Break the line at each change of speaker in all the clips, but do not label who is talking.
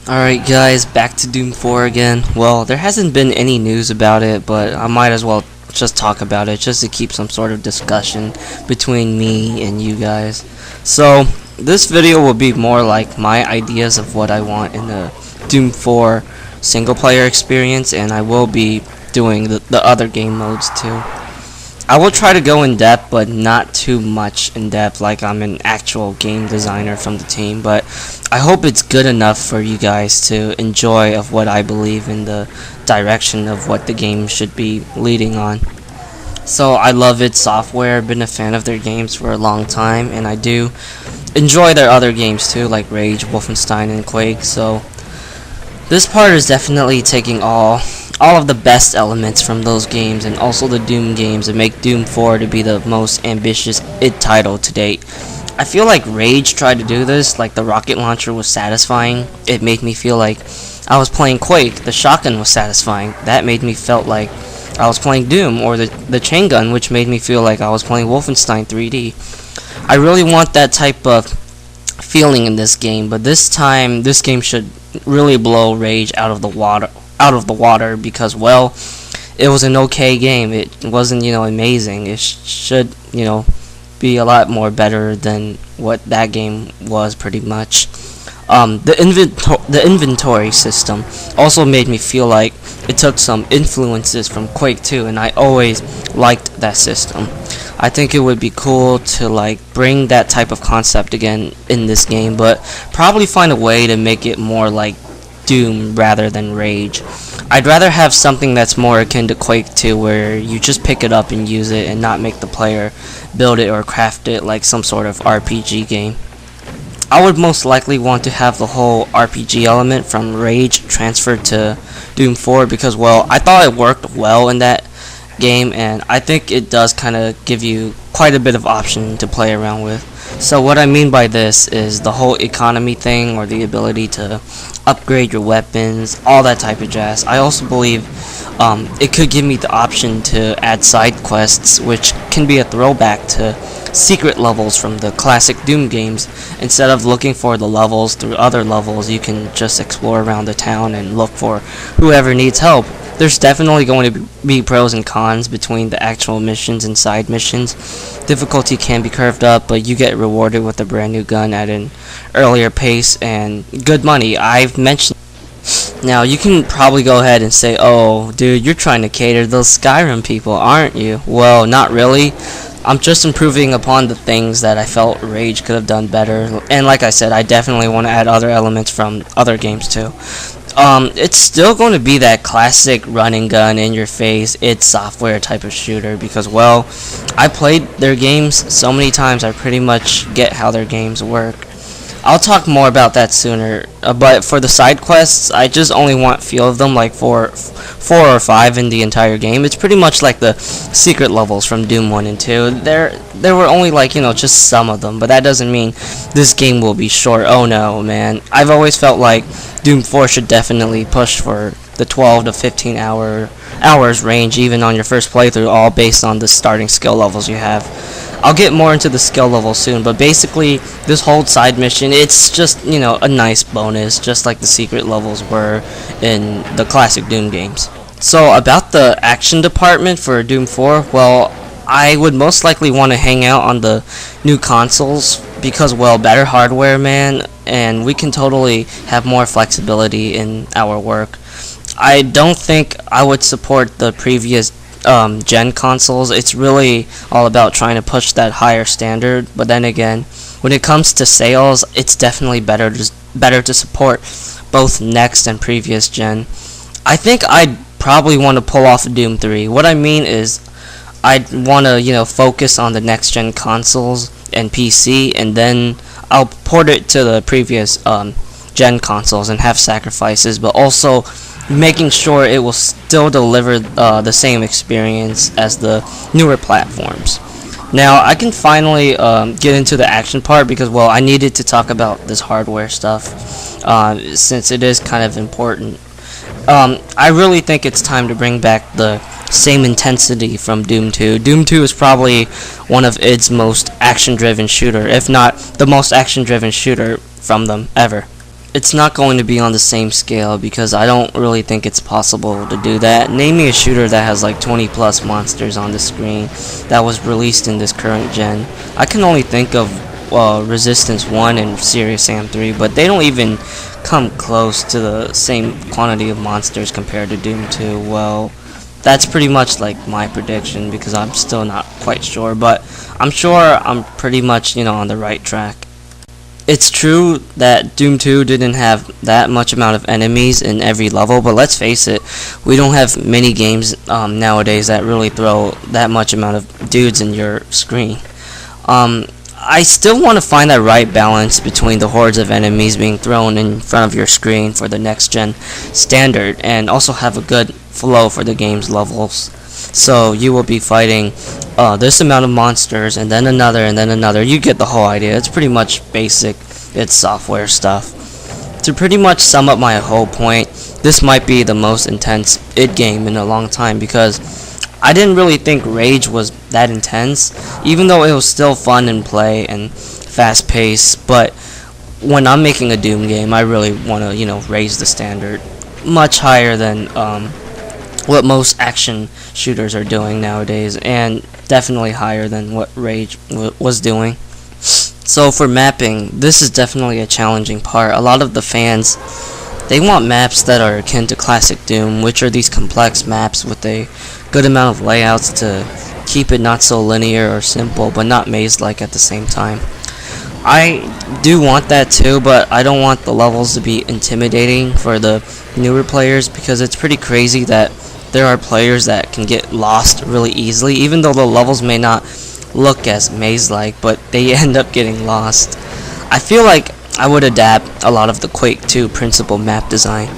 Alright guys, back to Doom 4 again. Well, there hasn't been any news about it, but I might as well just talk about it just to keep some sort of discussion between me and you guys. So, this video will be more like my ideas of what I want in the Doom 4 single player experience, and I will be doing the other game modes too. I will try to go in depth, but not too much in depth like I'm an actual game designer from the team, but I hope it's good enough for you guys to enjoy of what I believe in the direction of what the game should be leading on. So I love id Software, been a fan of their games for a long time, and I do enjoy their other games too, like Rage, Wolfenstein, and Quake. So this part is definitely taking all of the best elements from those games and also the Doom games and make Doom 4 to be the most ambitious id title to date. I feel like Rage tried to do this, like the rocket launcher was satisfying. It made me feel like I was playing Quake. The shotgun was satisfying. That made me felt like I was playing Doom, or the chain gun, which made me feel like I was playing Wolfenstein 3D. I really want that type of feeling in this game, but this time this game should really blow Rage out of the water because, well, it was an okay game. It wasn't, amazing. It should, be a lot more better than what that game was, pretty much. The inventory system also made me feel like it took some influences from Quake 2, and I always liked that system. I think it would be cool to bring that type of concept again in this game, but probably find a way to make it more like Doom rather than Rage. I'd rather have something that's more akin to Quake 2, where you just pick it up and use it and not make the player build it or craft it like some sort of RPG game. I would most likely want to have the whole RPG element from Rage transferred to Doom 4 because, well, I thought it worked well in that game, and I think it does kind of give you quite a bit of option to play around with. So what I mean by this is the whole economy thing, or the ability to upgrade your weapons, all that type of jazz. I also believe it could give me the option to add side quests, which can be a throwback to secret levels from the classic Doom games. Instead of looking for the levels through other levels, you can just explore around the town and look for whoever needs help. There's definitely going to be pros and cons between the actual missions and side missions. Difficulty can be curved up, but you get rewarded with a brand new gun at an earlier pace and good money. I've mentioned. Now, you can probably go ahead and say, oh, dude, you're trying to cater to those Skyrim people, aren't you? Well, not really. I'm just improving upon the things that I felt Rage could have done better. And like I said, I definitely want to add other elements from other games too. It's still going to be that classic run and gun in your face id Software type of shooter because, well, I played their games so many times I pretty much get how their games work. I'll talk more about that sooner, but for the side quests, I just only want a few of them, like four or five in the entire game. It's pretty much like the secret levels from Doom 1 and 2. There were only just some of them, but that doesn't mean this game will be short. Oh no, man. I've always felt like Doom 4 should definitely push for the 12 to 15 hours range, even on your first playthrough, all based on the starting skill levels you have. I'll get more into the skill level soon, but basically, this whole side mission, it's just, a nice bonus, just like the secret levels were in the classic Doom games. So, about the action department for Doom 4, well, I would most likely want to hang out on the new consoles, because, well, better hardware, man, and we can totally have more flexibility in our work. I don't think I would support the previous gen consoles. It's really all about trying to push that higher standard, but then again, when it comes to sales, it's definitely better to support both next and previous gen. I think I'd probably want to pull off Doom 3. What I mean is I'd want to focus on the next gen consoles and PC, and then I'll port it to the previous gen consoles and have sacrifices, but also making sure it will still deliver the same experience as the newer platforms. Now, I can finally get into the action part because, well, I needed to talk about this hardware stuff since it is kind of important. I really think it's time to bring back the same intensity from Doom 2. Doom 2 is probably one of its most action-driven shooter, if not the most action-driven shooter from them ever. it's not going to be on the same scale because I don't really think it's possible to do that. Name me a shooter that has like 20 plus monsters on the screen that was released in this current gen. I can only think of Resistance 1 and Serious Sam 3, but they don't even come close to the same quantity of monsters compared to Doom 2. Well, that's pretty much like my prediction because I'm still not quite sure, but I'm sure I'm pretty much, on the right track. It's true that Doom 2 didn't have that much amount of enemies in every level, but let's face it, we don't have many games nowadays that really throw that much amount of dudes in your screen. I still want to find that right balance between the hordes of enemies being thrown in front of your screen for the next gen standard and also have a good flow for the game's levels. So you will be fighting this amount of monsters and then another and then another. You get the whole idea. It's pretty much basic. It's software stuff. To pretty much sum up my whole point, this might be the most intense id game in a long time because I didn't really think Rage was that intense, even though it was still fun in play and fast paced. But when I'm making a Doom game, I really want to, raise the standard much higher than what most action shooters are doing nowadays, and definitely higher than what Rage was doing. So for mapping, this is definitely a challenging part. A lot of the fans, they want maps that are akin to classic Doom, which are these complex maps with a good amount of layouts to keep it not so linear or simple, but not maze-like at the same time. I do want that too, but I don't want the levels to be intimidating for the newer players because it's pretty crazy that there are players that can get lost really easily, even though the levels may not look as maze-like, but they end up getting lost. I feel like I would adapt a lot of the Quake 2 principal map design.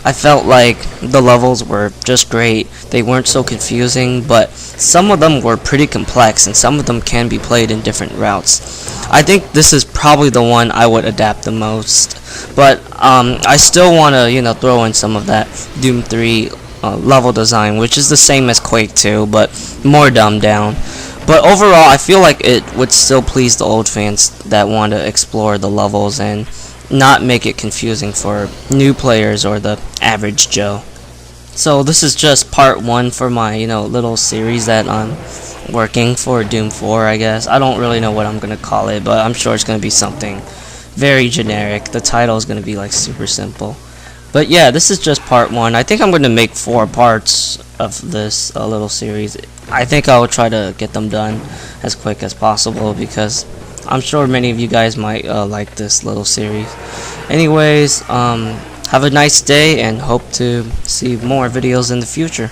I felt like the levels were just great. They weren't so confusing, but some of them were pretty complex and some of them can be played in different routes. I think this is probably the one I would adapt the most, but I still want to, throw in some of that Doom 3 level design, which is the same as Quake 2, but more dumbed down. But overall, I feel like it would still please the old fans that want to explore the levels and not make it confusing for new players or the average Joe. So this is just part 1 for my, little series that I'm working for Doom 4, I guess. I don't really know what I'm going to call it, but I'm sure it's going to be something very generic. The title is going to be like super simple. But yeah, this is just part 1. I think I'm going to make 4 parts of this little series. I think I will try to get them done as quick as possible because I'm sure many of you guys might like this little series. Anyways, have a nice day and hope to see more videos in the future.